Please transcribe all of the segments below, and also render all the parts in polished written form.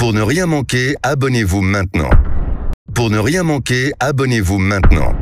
Pour ne rien manquer, abonnez-vous maintenant. Pour ne rien manquer, abonnez-vous maintenant.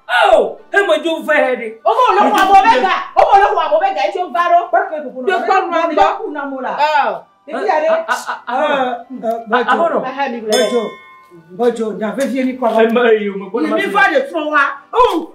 Oh, hey, my Joe Ferry. Oh, look, I'm Omega. Oh, look, I'm Omega. It's your battle. The fun run back. Oh, Bojo, j'avais vieni quoi? I'm you, my boy. Il va de toi. Oh,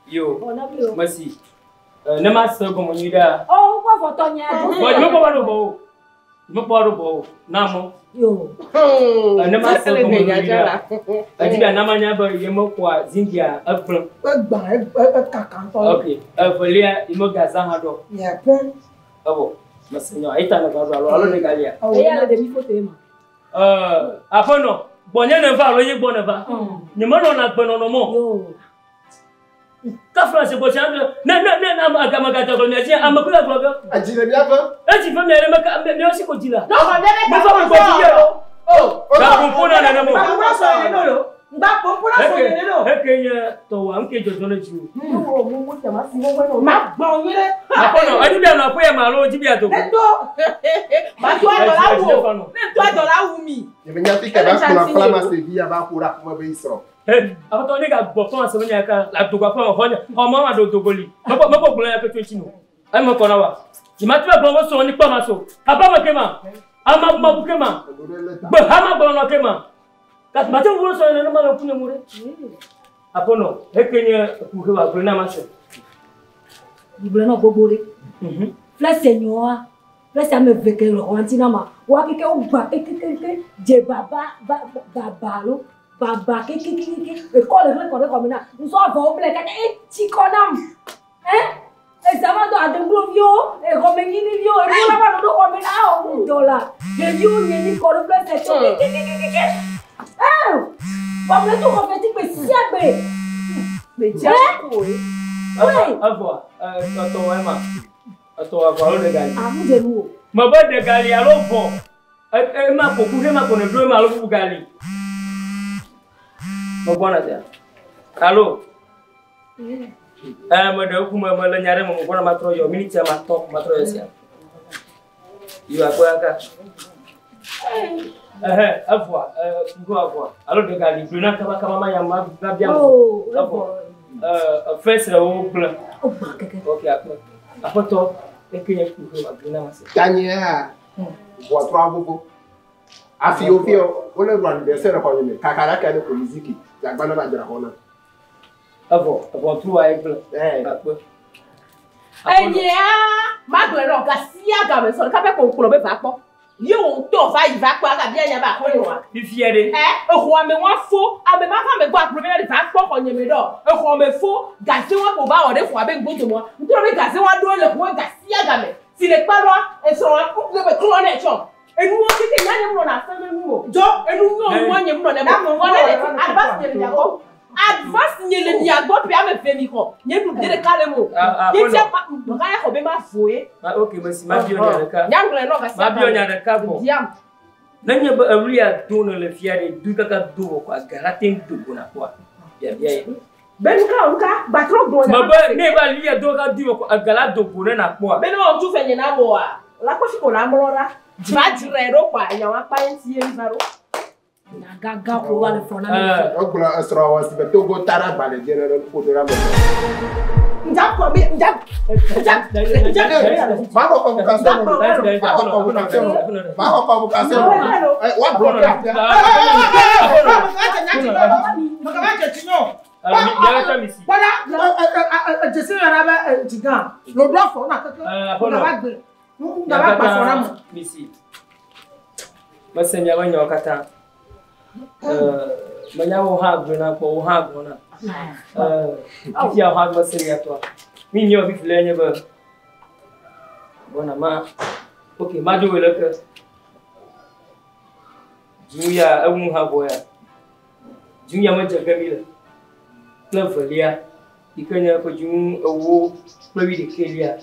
Yo, merci. Nema se como unida. oh, what for Tonya? Me paro namo. Yo. Nema se como unida. Adiba namanya ba yemo kwa zingia afro. Okay. Folia imo gaza hado. Yeah, pon. Abo. Masenyo aita na gaza alo de galia. Ela de mi foto Afono. Bonya na va lo ye bona va. Nyemo no na gbono no mo. Yo. Ka France bo chan na agama gata ko nyaji amakula ko. Ajile bia fa. Eti fa mere maka me o si ko dila. No, me fa ko dila. Oh, Na kumpona na mo. Ngba popula so le lo. Ekeye to wa nke jojo na jiwo. Ma gbon yire. Afono, adibia na apoya ma lo jibia to. Ma to $1 wu mi. Je me nyati ka ba ko la flama se via ba ko ra ko be isro. Afoto ni ga gbo fun ase nya ka la to gba fun honya. O ma do dogoli. Mo gbo ya ke twechino. Ai mo ko na wa. Ti ma ti ba gbo so ni pa ma so. Aba ma ke ma. Ama ma bu ke ma. Gbo ha ma gbo no ke ma. Kat ma te wo so na ma lo kunye mure. Apono, ekenye ku wa gbo na ma so. Ibule no gbogbore. Flex senyoa. Flex ame veke ro antina ma. Wa keke o gba keke je baba lo. Baba keke e ko le ko mi na. Nso avo obele keke e chikonam. E sama do adenglo vio e ko mengini vio e la ba do ko mi na $1. E vio ni ko le flex to keke. Ba me to ko feti pe si agbe. Me ja ko e. Avo, to ema. To avo de gali. Amu de lu. Ma ba de gali alo vo. E ma ko ku ma ko ne bro ma lo bu gali. Mo bona dia. Allo. Mo de ku ma la nyare mo bona ma tro yo minute ma to ma tro sia. Yo akwa aka. Avo, go avo. Allo de gali, bro na kama ma ya ma ga bia. Oh, avo. First o plan. Okay, apoto ekenye ku ho agina mase. Tanya. Bo tro agogo. Afi ofio, o le run be se re ko ni kakara ka le ko muziki. Ya gba na ba jira ho na. Avo tru wa egble. Apo. Enya, ma gbe ro ga sia ga me so ka pe ko kulo be va po. Ye on to va y va kwa ga bia nya ba ko ni wa. Fi fiere. Ehun ame wa fo, ame ma fa me gba pro me va po ko nyeme do. Ehun ame fo, ga se wa ko ba o de fo abe ngbo to mo. Ntoro me ga se wa do le ko ga sia ga me. Si le pa ro e so wa ku le be kro na e chon. Enu wo kike nya nyem no na fa me mu o. Jo, enu no wo nyem no na mo. Wo na advance nyem ya ko. Advance nyele ni agbo pe ame fe mi ko. Nye du de kale mo. Ye ti pa ga ya ko be ma fo e. Okay, merci. Ma bio nya de ka. Nyangre no ga sia. Ma bio nya de ka bo. Diam. Nanya ba awliya dono le fiare du kaka do ko agaratin du bona ko. Ya. Ben ka ba tro do na. Ma ba ne ba liya do ka du ko agala do bona na ko. Ben o tu fe nyina bo a. La ko fi ko na mrora. Ba dire ro kwa nya wa pa nti e nzaro. Gaga pour voir le fond. Donc, on sera aussi de Togo Tara par les généraux pour de la maison. Ok, ma joue le que Julia a un havoya. Julia m'a déjà gagné le folia. Il connaît que Jun a wu, le de Kélia.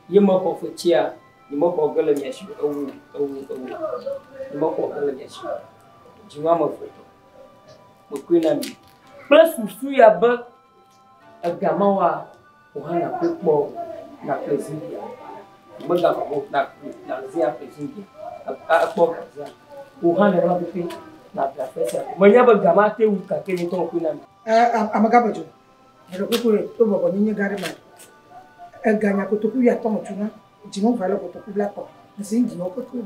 Il m'a pas fait tia, il m'a pas gagné le mièche. Il m'a pas gagné le mièche. Juma m'a fait. Mon queen ami. Plus sous ya bas, a gamawa, ou un peu pour la plaisir. Mega na zia presingi a poka za uhana na bipi na professor manyaba gamate uka keni to kuna amagaba jo ero kokore to bobo nyi gari ma e ganya ko to ku ya to mutuna jimo vale ko to ku bla to zingi no ko ko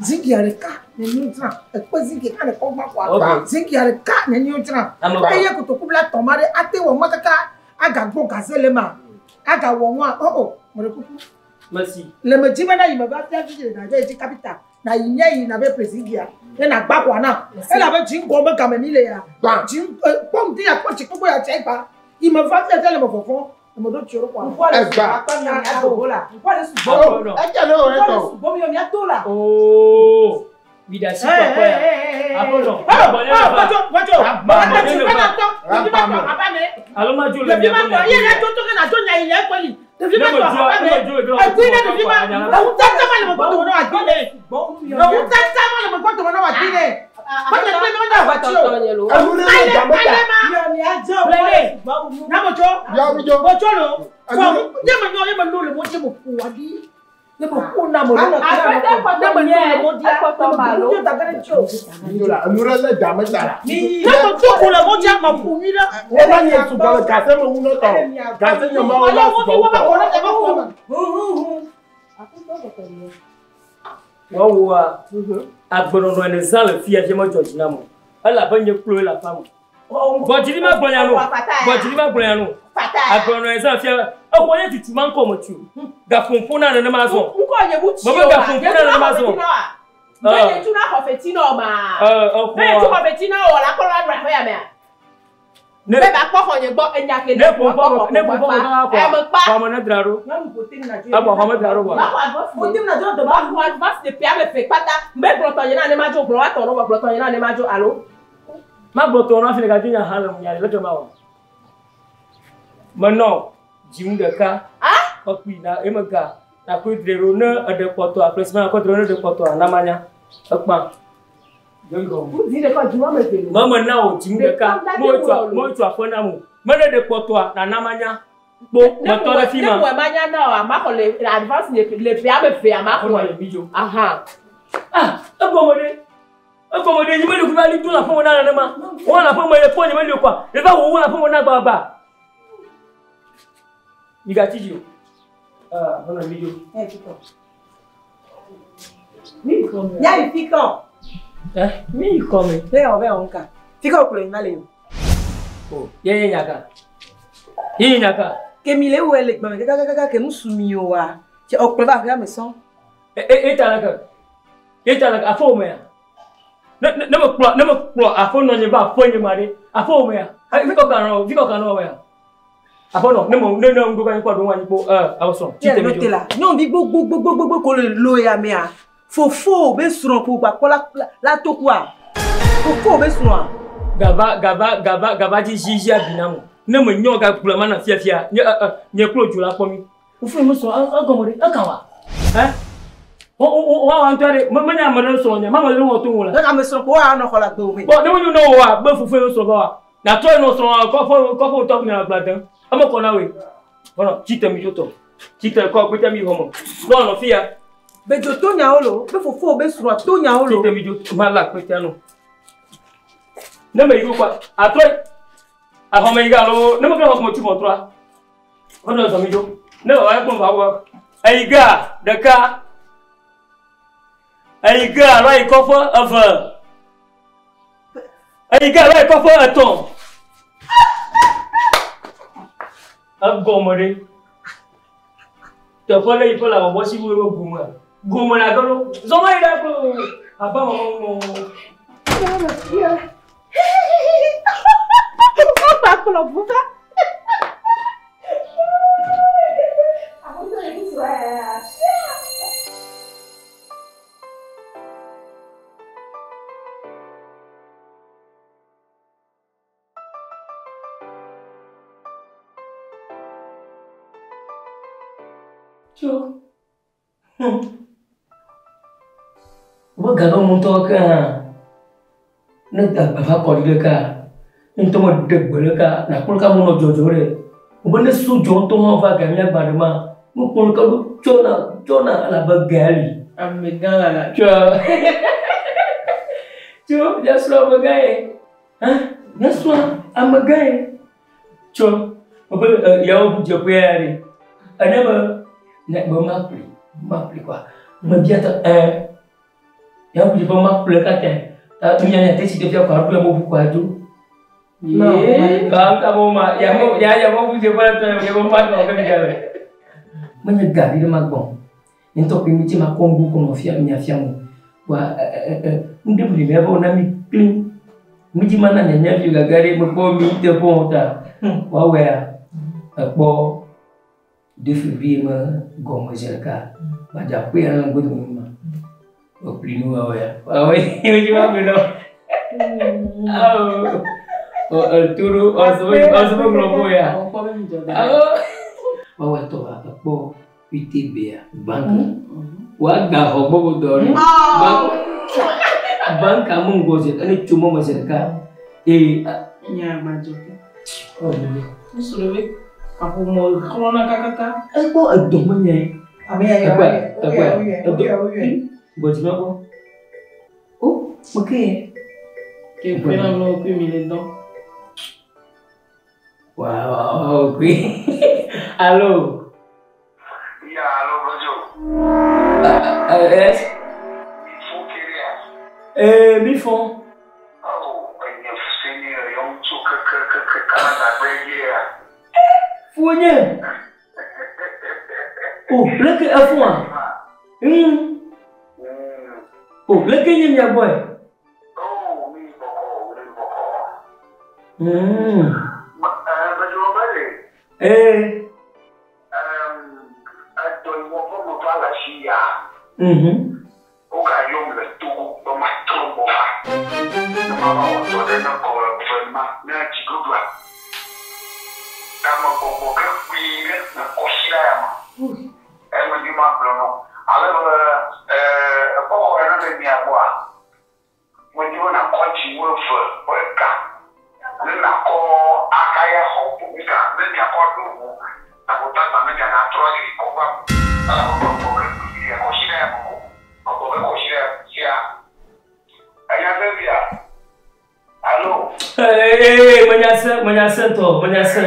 zingi are ka ne nutra e ko zingi ka ne ko ma kwa zingi are ka ne nutra e ye ko to ku bla to mare ate wo makaka aga gbo gazele ma aga wo wa mo ko merci. Le me dit maintenant il me va faire visiter dans le capital. Na inya il n'avait présidia. Et na gba kwa na. Elle avait dit qu'on me quand même il est là. Dit comme dit à quoi tu peux ya tchai pas. Il me va faire le fofon. Me do tchoro kwa. Pourquoi le pas na Togo là? Pourquoi le sous-bon? Bon il y a tout là. Oh. Vida si quoi ya. Apollo. Allô ma Dieu le bien. Il y a tout que na to nya il est quoi li. Le film est quoi? Le film on t'a mal me porte mon nom à dîner. Bon, on t'a mal me porte mon nom à dîner. Pas de problème on a voiture. Allez, il y a job. Na moto. Ya moto. Moto no. Faut, il me le moto mo pouadi. Le mo kuna mo. Ne pas quoi on est bon et n'y a que ne pour pas ne draro ah bon on draro bon faut dire na de ba va se pia me fait pata me bloton yana ne majo blo ato no bloton yana ne majo allo ma bloton na fi ga dunya halam ya le ma wa maintenant jimu de ka ah okpi na emega na ko drero na de poto appréciement ko drero de poto na manya okpa vous dites quoi jimu me fait maman na o jimu de ka mo tu afona mu mene de poto na namanya bo moto de fima ne manya na ama ko le advance le pia me fait ama ko aha ah accommodé ni me le kuba li tout la fo na ma on la fo mo le po ni me le quoi le ba wo la fo mo na baba ni gatiji on a video ni comme ya il piquant mi come leo ve onka fika kule ngale yo oh ye nyaka ke mi le wo ele gba me kaka ke musumi yo wa che okule ba ya me son talaka afo me ne me pro afo no nye ba afo nye mari afo me fika kan wa ya afo no ne ngo kan kwa do wa ni po awso ti te mejo non bi gbogbo ko le lo ya me a fofo be suron pour ba la to kwa fofo be suron gaba ji jiji abinamu ne me nyoga kulama na fiafia nye klo jula komi ufu mo so agomori akawa wa antare manya mano so nya mama le wo to wala na me so ko wa no kola gbe omi bo ne wo no wa gbe fufu so ba na to no so ko fo to na bladan amo ko na we bona chite mi joto chite ko pe mi homo no no fia Bejo to nyaolo, be fofo be suro to nyaolo. Te video mala kwetiano. Ne me yigo kwa. Atroy. A home igalo, ne mo ka mo ti mo troa. Ono so mijo. Ne o ai ko ba wa. Aiga, daka. Aiga, right cover of Aiga, right cover aton. Agomore. Te fole ipo la bo si wo guma. Guma na golo. Zoma ida ko. Aba mo. Papa ko lo buka. Yo. Wa gado mo to ka. Na ta ba ko le ka. Nto mo de gbele ka na ko ka mo no jojo re. O ne su jo to mo va ga mi agba de ma. Mo ko ka do chona ala ba gali. Amega la. Cho. Cho, ya slo ba gai. Ha? Na slo amagai. Cho. O ba ya o je ko ya re. Ana ba nek ba mapli quoi Nbia ta ya bu ba mapli ka te ta tu nya te si te fia kwa mo bu kwa ju ka mo ma ya mo bu je ba ta ya mo ma ko ka ga le manya gari de magbon nto pe mi ti ma ko ngu ko no fia mi afia mo wa ndi bu le ba na mi clean mi ti mana nya fi ga gari mo ko mi te ko ta wa we po 2 février ma gomme jelka ba ja ku ya ngo du ma o prinu wa ya yo ji ma bino o turu o so globo ya wa to ba po UTB ya bank wa ga ho bo do ni bank amun goje ani chumo ma jelka nya ma joke Suruh aku mau corona kakak. Kok adong menye. Ami ya. Buat apa? Oh, oke. Que pena lo que me le do. Wow, halo. Iya, halo Brojo. Es. Bifon kiri. Bifon. Oh, ini sini yang suka ke Kanada ya. Funya. Oh, lagi afwan. Oh, lagi ni ya boy. Oh, ni boko. Brojo balik. Atau mau mau pala sia. Oga yom le Togo, do ma trombo fa. Mama o de na ko vraiment na chigudwa. Kama bobo ka kuinga na koshira yama. Ema juma plono. Ale po na de mi agwa. Mo juma na konchi wo fo ka. Na ko akaya ho ka, na ya ko du. Na ko ta na na troji ko ba. Ala ko ya koshira yama. Ko koshira sia. Aya Nbia. Allo. Menyasa to, menyasa.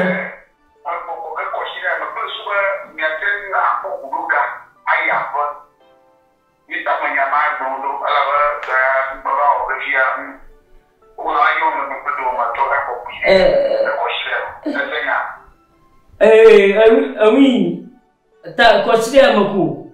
Oui. Ta considère beaucoup.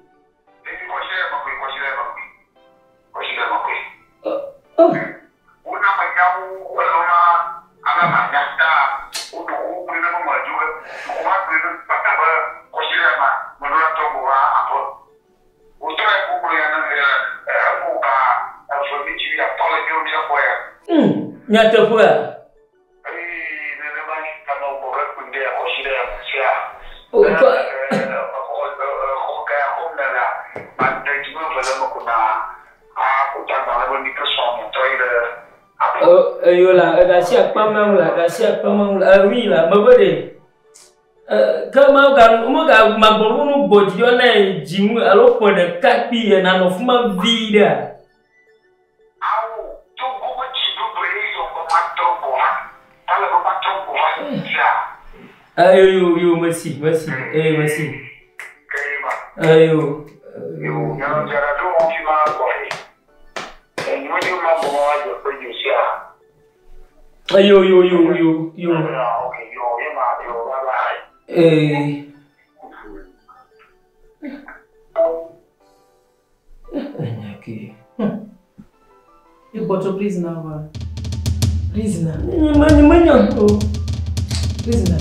Nyata pula. Ayolah, dah siap pamang lah, dah siap pamang lah. Oui lah, apa dia? Comment ma bonne body on a Jim alors pour le capi et un of ma vie. You merci. Merci. Ayo. You got to prisoner. Prisoner. Prisoner.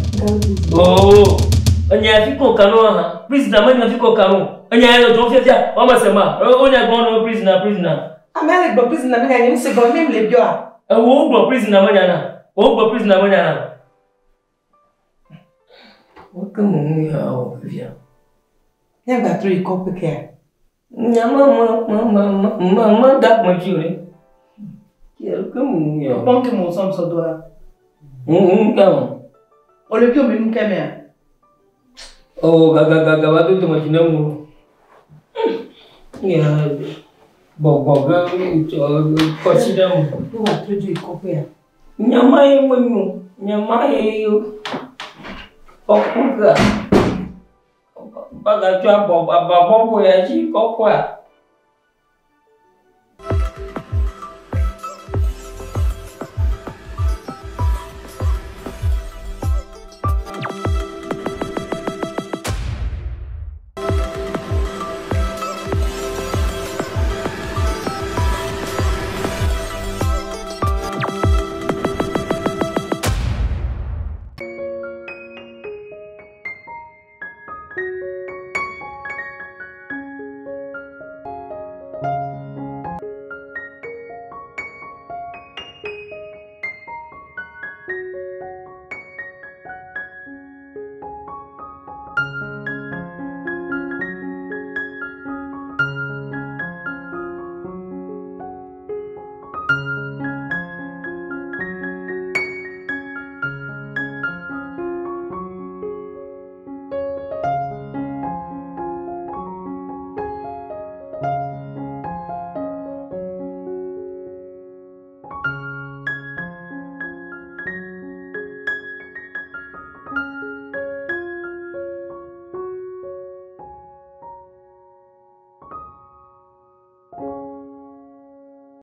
Oh, anya fiko kano prisoner manya fiko kano. Anya yo don fia o ma sema. Onya gbo prisoner. Amele gbo prisoner me anya se gbo me le bio a. Wo gbo prisoner manya na. O como ya o via. Ya ga three copy care. Nya mama dak mo jure. Quero como ya. Bon que mon som so doa. Calma. Olha que o menino quer me. Oh, gaga tu imagina mu. Ya. Boga consider mu. Tu vai tudo copia. Nyamai mu, nyamai yo. Okuga. Baga tu abo ya ji kokwa.